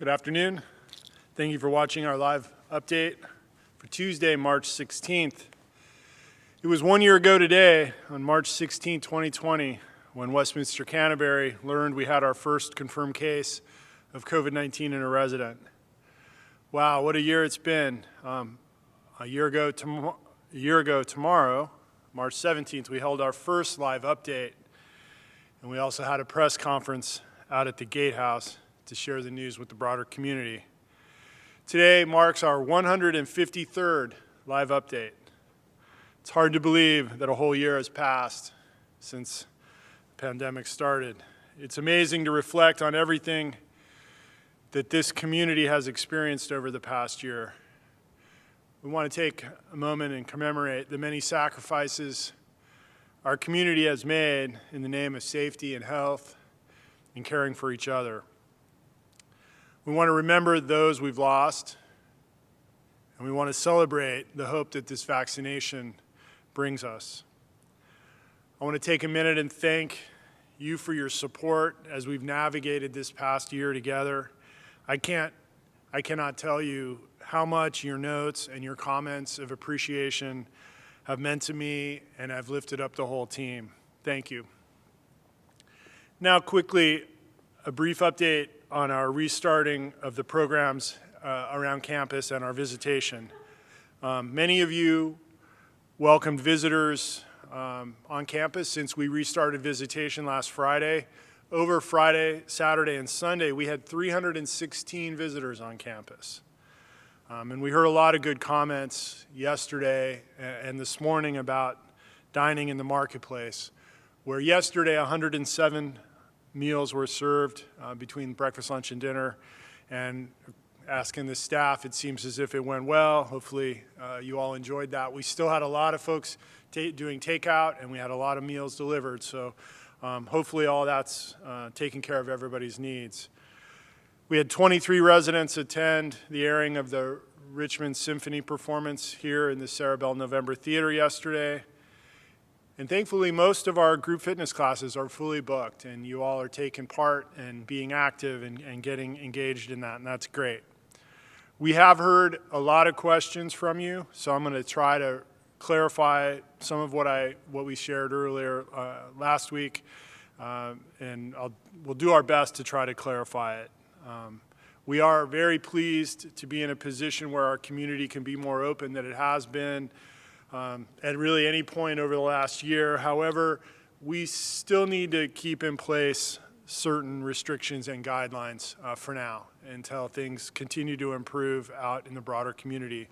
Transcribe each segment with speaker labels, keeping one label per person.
Speaker 1: Good afternoon. Thank you for watching our live update for Tuesday, March 16th. It was 1 year ago today, on March 16, 2020, when Westminster Canterbury learned we had our first confirmed case of COVID-19 in a resident. Wow, what a year it's been. A year ago tomorrow, March 17th, we held our first live update, and we also had a press conference out at the Gatehouse to share the news with the broader community. Today marks our 153rd live update. It's hard to believe that a whole year has passed since the pandemic started. It's amazing to reflect on everything that this community has experienced over the past year. We want to take a moment and commemorate the many sacrifices our community has made in the name of safety and health and caring for each other. We want to remember those we've lost, and we want to celebrate the hope that this vaccination brings us. I want to take a minute and thank you for your support as we've navigated this past year together. I cannot tell you how much your notes and your comments of appreciation have meant to me and have lifted up the whole team. Thank you. Now quickly, a brief update on our restarting of the programs around campus and our visitation. Many of you welcomed visitors on campus since we restarted visitation last Friday. Over Friday, Saturday, and Sunday, we had 316 visitors on campus. And we heard a lot of good comments yesterday and this morning about dining in the marketplace, where yesterday 107 meals were served between breakfast, lunch, and dinner. And asking the staff, it seems as if it went well. Hopefully you all enjoyed that. We still had a lot of folks doing takeout, and we had a lot of meals delivered. So hopefully all that's taking care of everybody's needs. We had 23 residents attend the airing of the Richmond Symphony performance here in the Sarah Bell November Theater yesterday. And thankfully, most of our group fitness classes are fully booked, and you all are taking part and being active and getting engaged in that, and that's great. We have heard a lot of questions from you, so I'm going to try to clarify some of what we shared earlier last week, and we'll do our best to try to clarify it. We are very pleased to be in a position where our community can be more open than it has been at really any point over the last year. However, we still need to keep in place certain restrictions and guidelines for now until things continue to improve out in the broader community.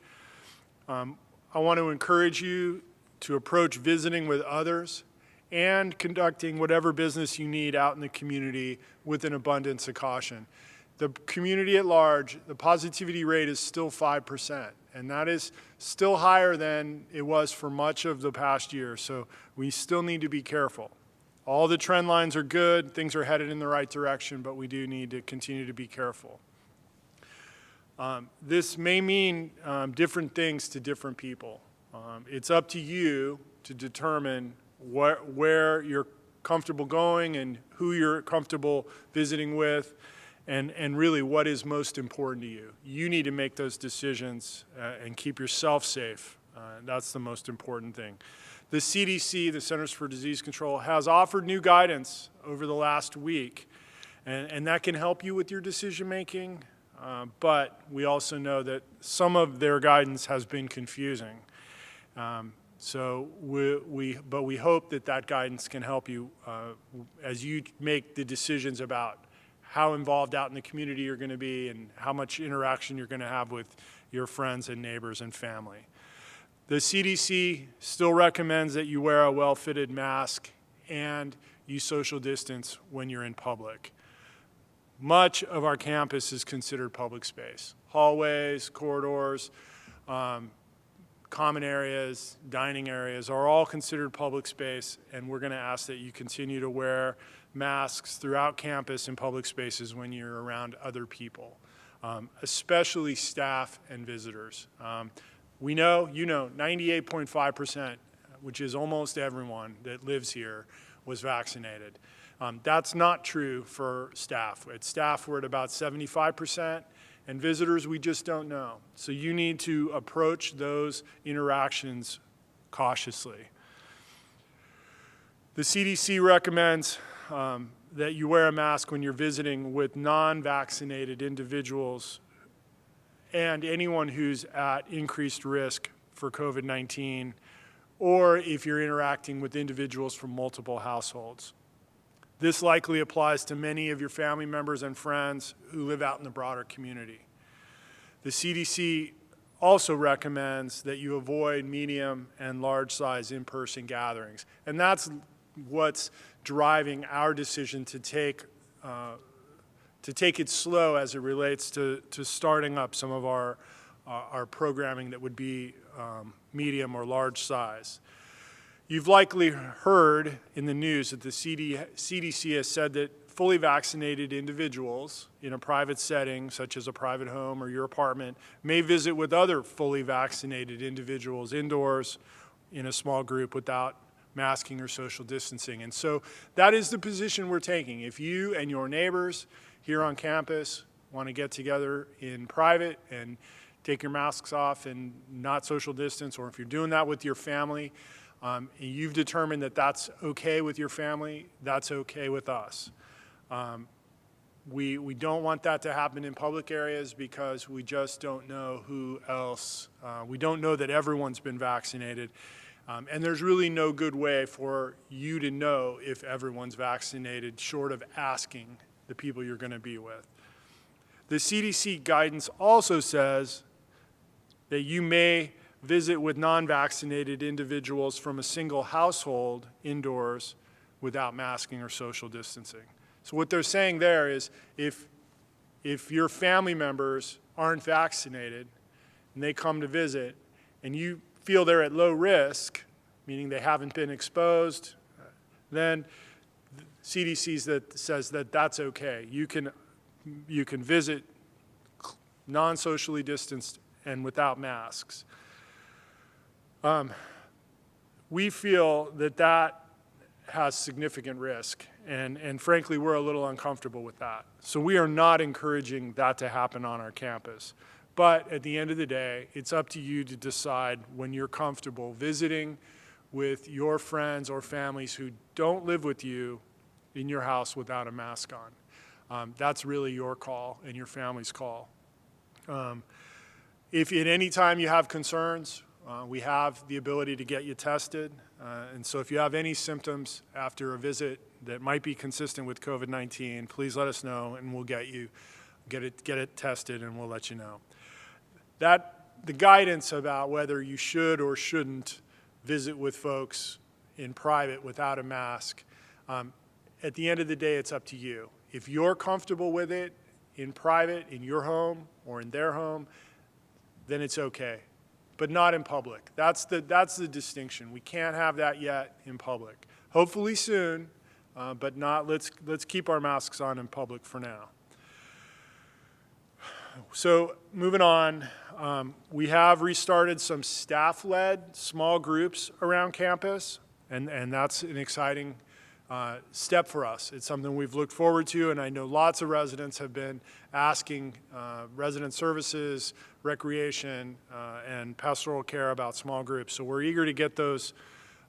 Speaker 1: I want to encourage you to approach visiting with others and conducting whatever business you need out in the community with an abundance of caution. The community at large, the positivity rate is still 5%, and that is still higher than it was for much of the past year, so we still need to be careful. All the trend lines are good, things are headed in the right direction, but we do need to continue to be careful. This may mean different things to different people. It's up to you to determine where you're comfortable going and who you're comfortable visiting with, and really what is most important to you. You need to make those decisions and keep yourself safe. That's the most important thing. The CDC, the Centers for Disease Control, has offered new guidance over the last week, and that can help you with your decision making, but we also know that some of their guidance has been confusing. So we hope that guidance can help you as you make the decisions about how involved out in the community you're going to be and how much interaction you're going to have with your friends and neighbors and family. The CDC still recommends that you wear a well-fitted mask and you social distance when you're in public. Much of our campus is considered public space. Hallways, corridors, common areas, dining areas are all considered public space, and we're going to ask that you continue to wear masks throughout campus and public spaces when you're around other people, especially staff and visitors. We know, 98.5%, which is almost everyone that lives here, was vaccinated. That's not true for staff. At staff, we're at about 75%, and visitors, we just don't know. So you need to approach those interactions cautiously. The CDC recommends that you wear a mask when you're visiting with non-vaccinated individuals and anyone who's at increased risk for COVID-19, or if you're interacting with individuals from multiple households. This likely applies to many of your family members and friends who live out in the broader community. The CDC also recommends that you avoid medium and large size in-person gatherings. And that's what's driving our decision to take it slow as it relates to starting up some of our programming that would be medium or large size. You've likely heard in the news that the CDC has said that fully vaccinated individuals in a private setting, such as a private home or your apartment, may visit with other fully vaccinated individuals indoors in a small group without masking or social distancing. And so that is the position we're taking. If you and your neighbors here on campus want to get together in private and take your masks off and not social distance, or if you're doing that with your family, and you've determined that that's okay with your family, that's okay with us. We don't want that to happen in public areas because we just don't know who else. We don't know that everyone's been vaccinated. And there's really no good way for you to know if everyone's vaccinated short of asking the people you're going to be with. The CDC guidance also says that you may visit with non-vaccinated individuals from a single household indoors without masking or social distancing. So what they're saying there is if your family members aren't vaccinated and they come to visit and you feel they're at low risk, meaning they haven't been exposed, then CDC says that that's okay. You can visit non-socially distanced and without masks. We feel that has significant risk, and frankly, we're a little uncomfortable with that. So we are not encouraging that to happen on our campus. But at the end of the day, it's up to you to decide when you're comfortable visiting with your friends or families who don't live with you in your house without a mask on. That's really your call and your family's call. If at any time you have concerns, we have the ability to get you tested. And so if you have any symptoms after a visit that might be consistent with COVID-19, please let us know and we'll get it tested and we'll let you know. The guidance about whether you should or shouldn't visit with folks in private without a mask, at the end of the day, it's up to you. If you're comfortable with it in private, in your home or in their home, then it's okay, but not in public. That's the distinction. We can't have that yet in public. Hopefully soon, but not. Let's keep our masks on in public for now. So moving on, we have restarted some staff-led small groups around campus, and that's an exciting step for us. It's something we've looked forward to, and I know lots of residents have been asking resident services, recreation, and pastoral care about small groups. So we're eager to get those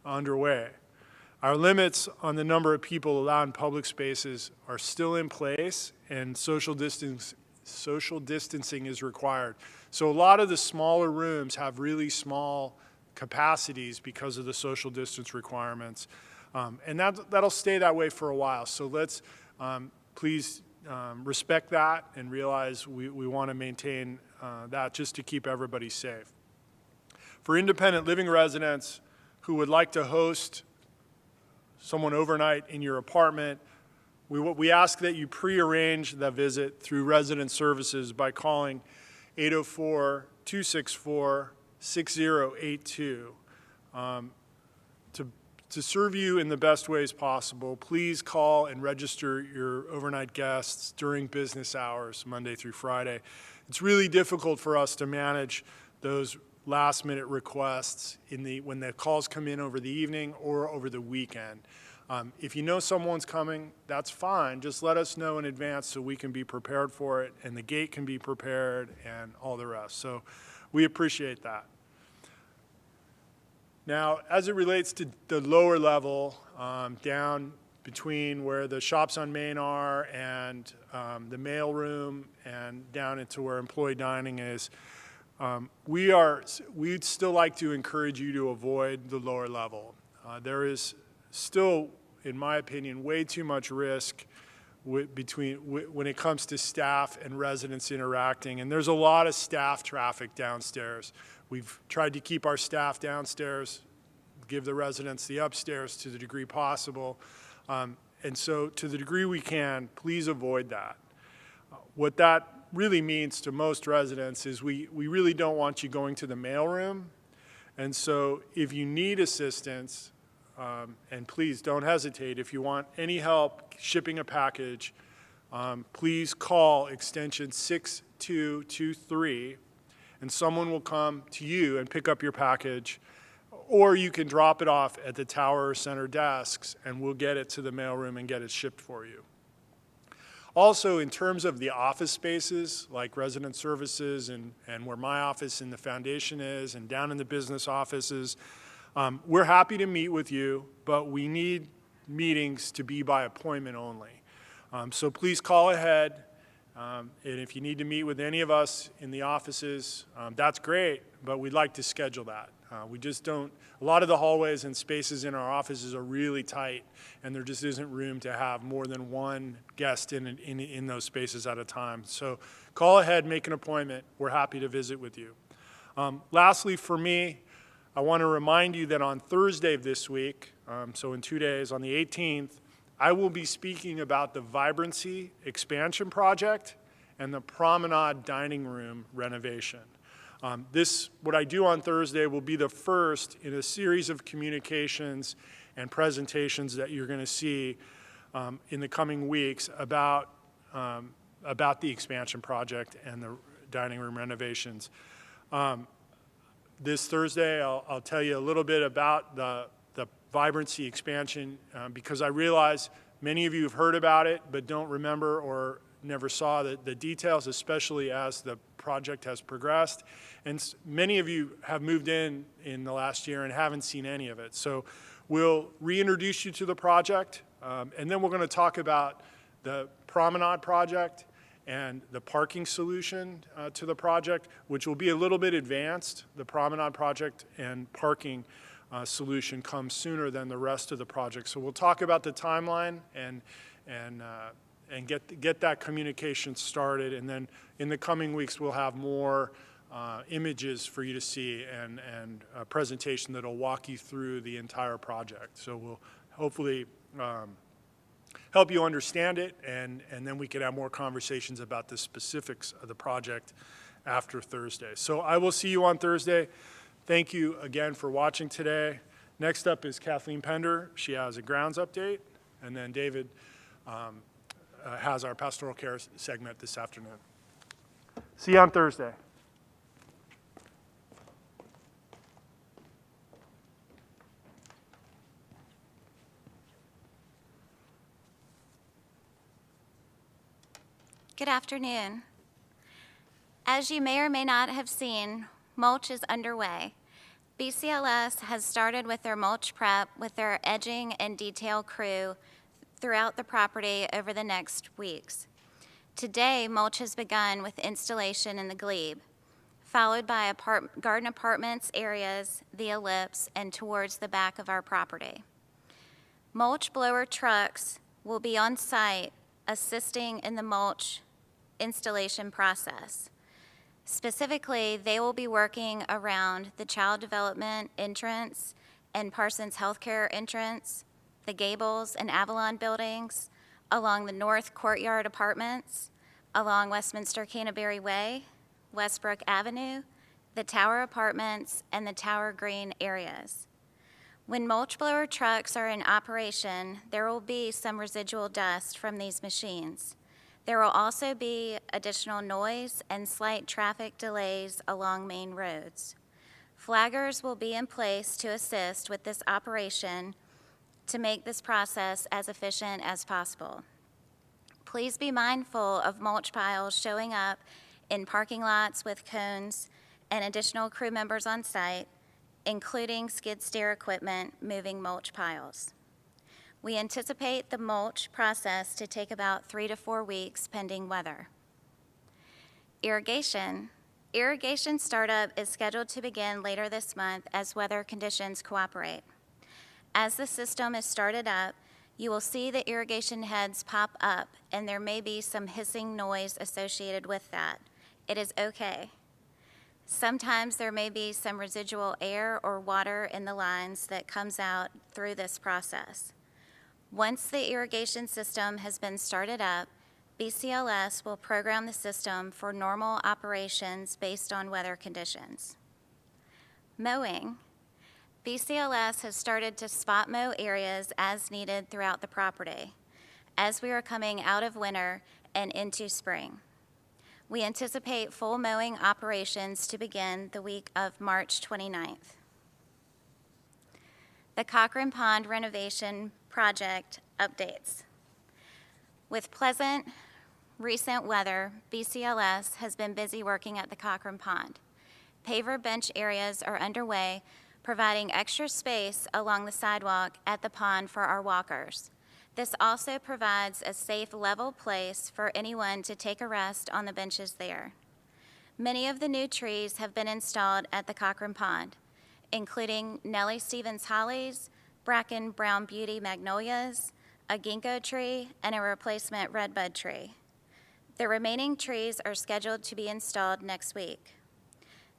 Speaker 1: underway. Our limits on the number of people allowed in public spaces are still in place, and social distancing is required. So a lot of the smaller rooms have really small capacities because of the social distance requirements. And that'll stay that way for a while. So let's please respect that and realize we want to maintain that just to keep everybody safe. For independent living residents who would like to host someone overnight in your apartment, we ask that you pre-arrange the visit through resident services by calling 804-264-6082. To serve you in the best ways possible, please call and register your overnight guests during business hours, Monday through Friday. It's really difficult for us to manage those last-minute requests when the calls come in over the evening or over the weekend. If you know someone's coming, that's fine. Just let us know in advance so we can be prepared for it, and the gate can be prepared, and all the rest. So we appreciate that. Now, as it relates to the lower level, down between where the shops on Main are and the mail room and down into where employee dining is, we'd still like to encourage you to avoid the lower level. There is still, in my opinion, way too much risk when it comes to staff and residents interacting, and there's a lot of staff traffic downstairs. We've tried to keep our staff downstairs, give the residents the upstairs to the degree possible, and so to the degree we can, please avoid that. What that really means to most residents is we really don't want you going to the mailroom, and so if you need assistance, and please don't hesitate, if you want any help shipping a package, please call extension 6223, and someone will come to you and pick up your package, or you can drop it off at the tower or center desks, and we'll get it to the mailroom and get it shipped for you. Also, in terms of the office spaces, like resident services and where my office and the foundation is, and down in the business offices, we're happy to meet with you, but we need meetings to be by appointment only. So please call ahead, and if you need to meet with any of us in the offices, that's great, but we'd like to schedule that. We just don't, a lot of the hallways and spaces in our offices are really tight, and there just isn't room to have more than one guest in those spaces at a time. So call ahead, make an appointment. We're happy to visit with you. Lastly, for me, I want to remind you that on Thursday of this week, so in 2 days, on the 18th, I will be speaking about the Vibrancy expansion project and the Promenade dining room renovation. What I do on Thursday will be the first in a series of communications and presentations that you're going to see in the coming weeks about the expansion project and the dining room renovations. This Thursday, I'll tell you a little bit about the Vibrancy expansion because I realize many of you have heard about it but don't remember or never saw the details, especially as the project has progressed. And many of you have moved in the last year and haven't seen any of it. So we'll reintroduce you to the project, and then we're going to talk about the Promenade project and the parking solution to the project, which will be a little bit advanced. The Promenade project and parking solution comes sooner than the rest of the project. So we'll talk about the timeline and get that communication started, and then in the coming weeks we'll have more images for you to see and a presentation that'll walk you through the entire project. So we'll hopefully help you understand it, and then we can have more conversations about the specifics of the project after Thursday. So I will see you on Thursday. Thank you again for watching today. Next up is Kathleen Pender. She has a grounds update, and then David has our pastoral care segment this afternoon. See you on Thursday.
Speaker 2: Good afternoon. As you may or may not have seen, mulch is underway. BCLS has started with their mulch prep with their edging and detail crew throughout the property over the next weeks. Today, mulch has begun with installation in the glebe, followed by garden apartments areas, the ellipse, and towards the back of our property. Mulch blower trucks will be on site assisting in the mulch installation process. Specifically, they will be working around the child development entrance and Parsons Healthcare entrance, the Gables and Avalon buildings, along the North Courtyard Apartments, along Westminster Canterbury Way, Westbrook Avenue, the Tower Apartments, and the Tower Green areas. When mulch blower trucks are in operation, there will be some residual dust from these machines. There will also be additional noise and slight traffic delays along main roads. Flaggers will be in place to assist with this operation to make this process as efficient as possible. Please be mindful of mulch piles showing up in parking lots with cones and additional crew members on site, including skid steer equipment moving mulch piles. We anticipate the mulch process to take about 3 to 4 weeks pending weather. Irrigation. Irrigation startup is scheduled to begin later this month as weather conditions cooperate. As the system is started up, you will see the irrigation heads pop up, and there may be some hissing noise associated with that. It is okay. Sometimes there may be some residual air or water in the lines that comes out through this process. Once the irrigation system has been started up, BCLS will program the system for normal operations based on weather conditions. Mowing. BCLS has started to spot mow areas as needed throughout the property as we are coming out of winter and into spring. We anticipate full mowing operations to begin the week of March 29th. The Cochran Pond renovation project updates. With pleasant recent weather, BCLS has been busy working at the Cochran Pond. Paver bench areas are underway, providing extra space along the sidewalk at the pond for our walkers. This also provides a safe, level place for anyone to take a rest on the benches there. Many of the new trees have been installed at the Cochran Pond, including Nellie Stevens hollies, Bracken Brown Beauty magnolias, a ginkgo tree, and a replacement redbud tree. The remaining trees are scheduled to be installed next week.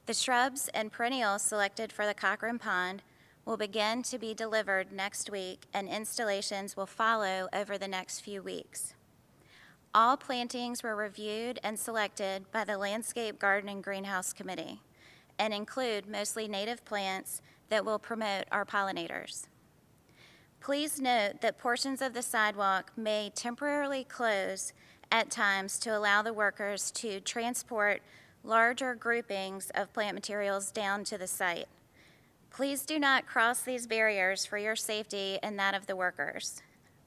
Speaker 2: The shrubs and perennials selected for the Cochran Pond will begin to be delivered next week, and installations will follow over the next few weeks. All plantings were reviewed and selected by the Landscape Garden and Greenhouse Committee and include mostly native plants that will promote our pollinators. Please note that portions of the sidewalk may temporarily close at times to allow the workers to transport larger groupings of plant materials down to the site. Please do not cross these barriers for your safety and that of the workers.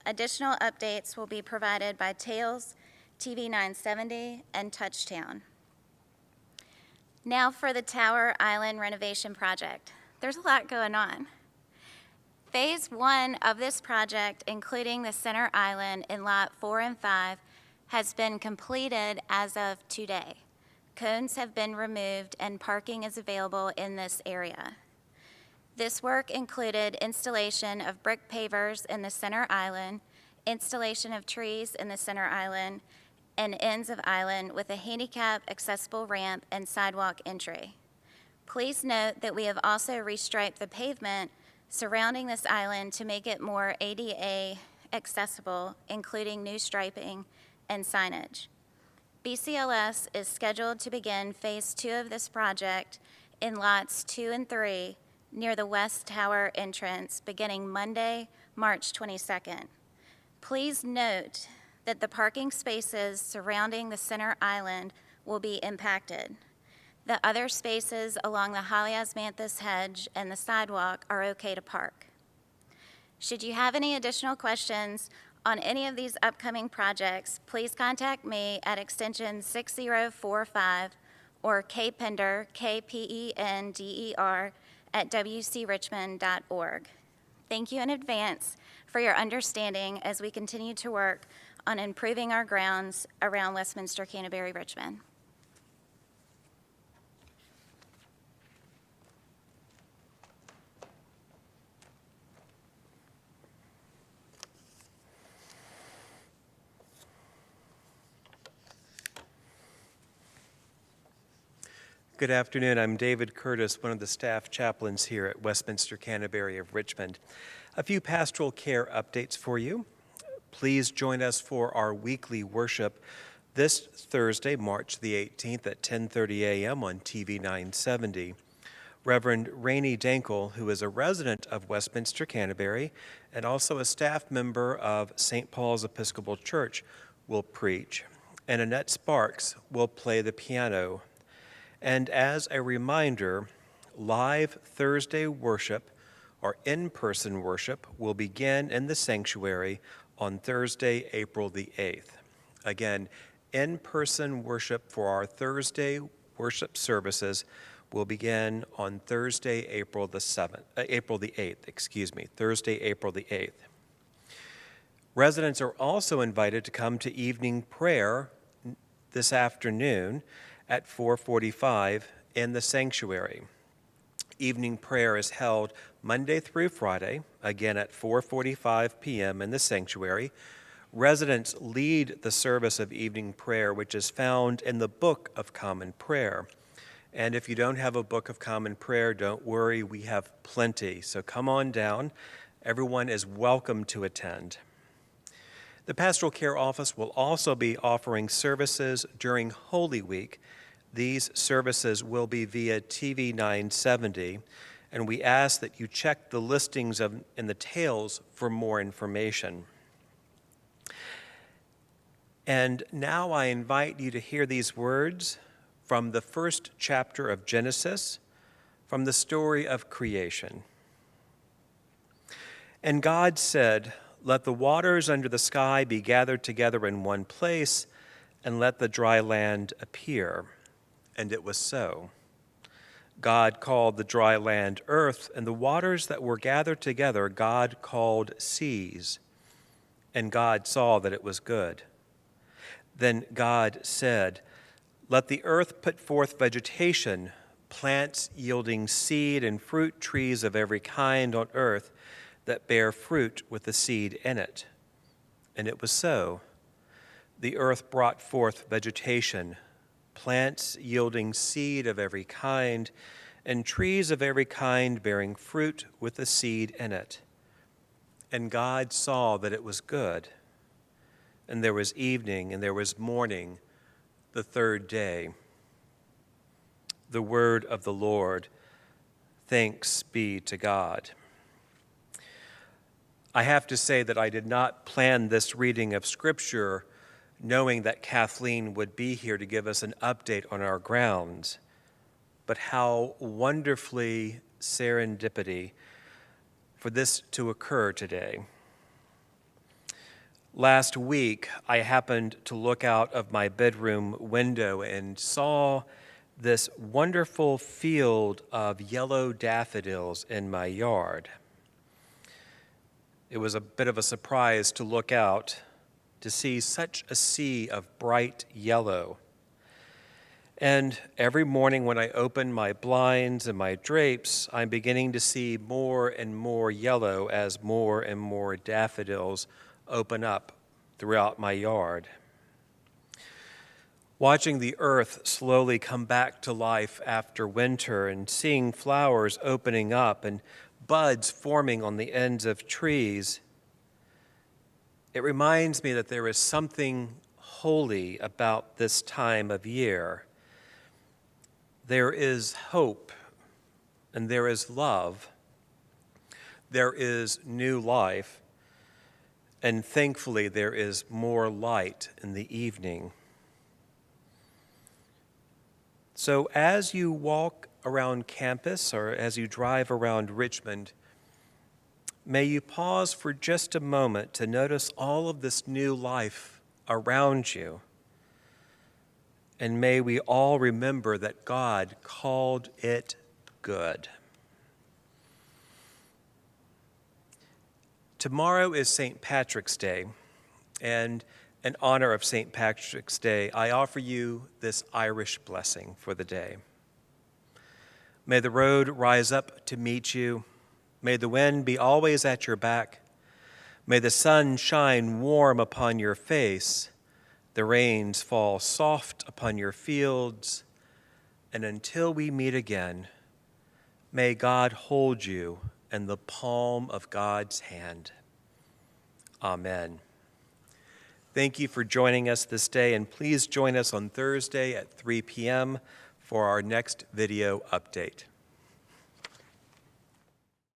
Speaker 2: Additional updates will be provided by Tails, TV 970, and Touchtown. Now for the Tower Island renovation project. There's a lot going on. Phase 1 of this project, including the center island in Lot 4 and 5, has been completed as of today. Cones have been removed and parking is available in this area. This work included installation of brick pavers in the center island, installation of trees in the center island, and ends of island with a handicap accessible ramp and sidewalk entry. Please note that we have also restriped the pavement surrounding this island to make it more ADA accessible, including new striping and signage. BCLS is scheduled to begin Phase 2 of this project in Lots 2 and 3 near the West Tower entrance beginning Monday, March 22nd. Please note that the parking spaces surrounding the center island will be impacted. The other spaces along the Haliasmanthus hedge and the sidewalk are okay to park. Should you have any additional questions on any of these upcoming projects, please contact me at extension 6045 or Pender, Kpender, at wcrichmond.org. Thank you in advance for your understanding as we continue to work on improving our grounds around Westminster Canterbury Richmond.
Speaker 3: Good afternoon. I'm David Curtis, one of the staff chaplains here at Westminster Canterbury of Richmond. A few pastoral care updates for you. Please join us for our weekly worship this Thursday, March the 18th at 10:30 a.m. on TV 970. Reverend Rainey Dankel, who is a resident of Westminster Canterbury and also a staff member of St. Paul's Episcopal Church, will preach, and Annette Sparks will play the piano. And as a reminder, live Thursday worship our in-person worship will begin in the sanctuary on Thursday, April the 8th. Again, in-person worship for our Thursday worship services will begin on Thursday, April the 8th, Thursday, April the 8th. Residents are also invited to come to evening prayer this afternoon at 4:45 in the sanctuary. Evening prayer is held Monday through Friday, again at 4:45 p.m. in the sanctuary. Residents lead the service of evening prayer, which is found in the Book of Common Prayer. And if you don't have a Book of Common Prayer, don't worry, we have plenty. So come on down. Everyone is welcome to attend. The Pastoral Care Office will also be offering services during Holy Week. These services will be via TV 970, and we ask that you check the listings in the tails for more information. And now I invite you to hear these words from the first chapter of Genesis, from the story of creation. And God said, "Let the waters under the sky be gathered together in one place, and let the dry land appear." And it was so. God called the dry land earth, and the waters that were gathered together God called seas. And God saw that it was good. Then God said, "Let the earth put forth vegetation, plants yielding seed and fruit trees of every kind on earth that bear fruit with the seed in it." And it was so. The earth brought forth vegetation, plants yielding seed of every kind, and trees of every kind bearing fruit with the seed in it. And God saw that it was good. And there was evening and there was morning, the third day. The word of the Lord. Thanks be to God. I have to say that I did not plan this reading of Scripture knowing that Kathleen would be here to give us an update on our grounds, but how wonderfully serendipity for this to occur today. Last week, I happened to look out of my bedroom window and saw this wonderful field of yellow daffodils in my yard. It was a bit of a surprise to look out to see such a sea of bright yellow. And every morning when I open my blinds and my drapes, I'm beginning to see more and more yellow as more and more daffodils open up throughout my yard. Watching the earth slowly come back to life after winter and seeing flowers opening up and buds forming on the ends of trees, it reminds me that there is something holy about this time of year. There is hope and there is love. There is new life. And thankfully, there is more light in the evening. So as you walk around campus or as you drive around Richmond, may you pause for just a moment to notice all of this new life around you. And may we all remember that God called it good. Tomorrow is St. Patrick's Day, and in honor of St. Patrick's Day, I offer you this Irish blessing for the day. May the road rise up to meet you. May the wind be always at your back. May the sun shine warm upon your face. The rains fall soft upon your fields. And until we meet again, may God hold you in the palm of God's hand. Amen. Thank you for joining us this day, and please join us on Thursday at 3 p.m. for our next video update.